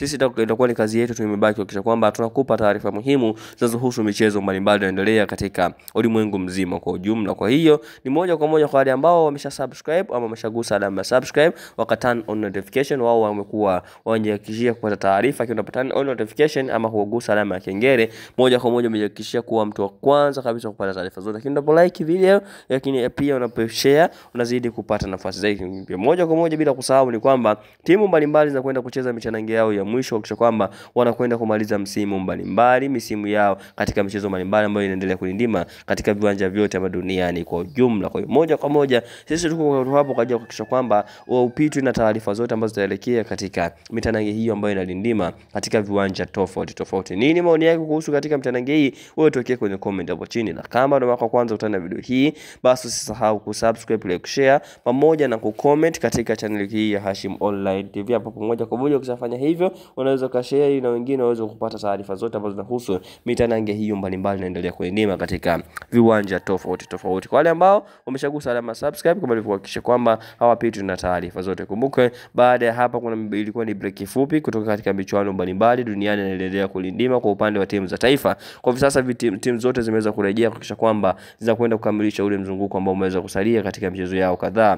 sisi itakuwa ni kazi yetu tumebaki kuhakikisha kwamba tunakupa taarifa muhimu zinazohusu michezo mbalimbali inaendelea katika ulimwengu mzima kwa ujumla. Kwa hiyo ni moja kwa moja kwa wale ambao wamesha-subscribe ama wameshagusa alama subscribe turn on notification, wao wamekuwa wanahakikishia kupata taarifa kiwa unapata on notification ama kugusa alama ya kengele, moja kwa moja umehakikishia kuwa mtu wa kwanza kabisa kupata taarifa zote. Lakini unapo like video, lakini pia unapo share, unazidi kupata nafasi zaidi. Moja kwa moja bila kusahau ni kwamba timu mbalimbali zinakwenda kucheza michanange yao ya mwisho kuhakikisha kwamba wanakwenda kumaliza misimu yao katika michezo mbalimbali ambayo inaendelea kulindima katika viwanja vyote hapa duniani kwa ujumla. Kwa hiyo moja kwa moja sisi tuko hapo kwa ajili ya kuhakikisha kwamba upitwi na taarifa zote ambazo zitaelekea katika mitanange hiyo ambayo inalindima katika viwanja tofauti. Nini maoni yako kuhusu katika mitanange hii? Wewe tuwekee kwenye comment hapo chini, na kama ndio mara kwanza utana video hii, basi usisahau kusubscribe, like, share pamoja na kucomment katika channel hii ya Hashim Online TV. Hapo pamoja kwa moja ukishafanya hivyo, unaweza kushare na wengine waweze kupata taarifa zote ambazo zinahusu mitanange hiyo mbalimbali inaendelea kulindima katika viwanja tofauti. Kwa wale ambao wameshagusa alama subscribe, kama kuhakikisha kwamba hawapitwi na taarifa zote. Kumbuke baada ya hapa ilikuwa ni break fupi kutoka katika michuano mbalimbali duniani inaendelea kulindima kwa upande wa timu za taifa. Kwa hivi sasa timu zote zimeweza kurejea kuhakikisha kwamba zinakwenda kukamilisha ule mzunguko ambao umeweza kusalia katika michezo yao kadhaa.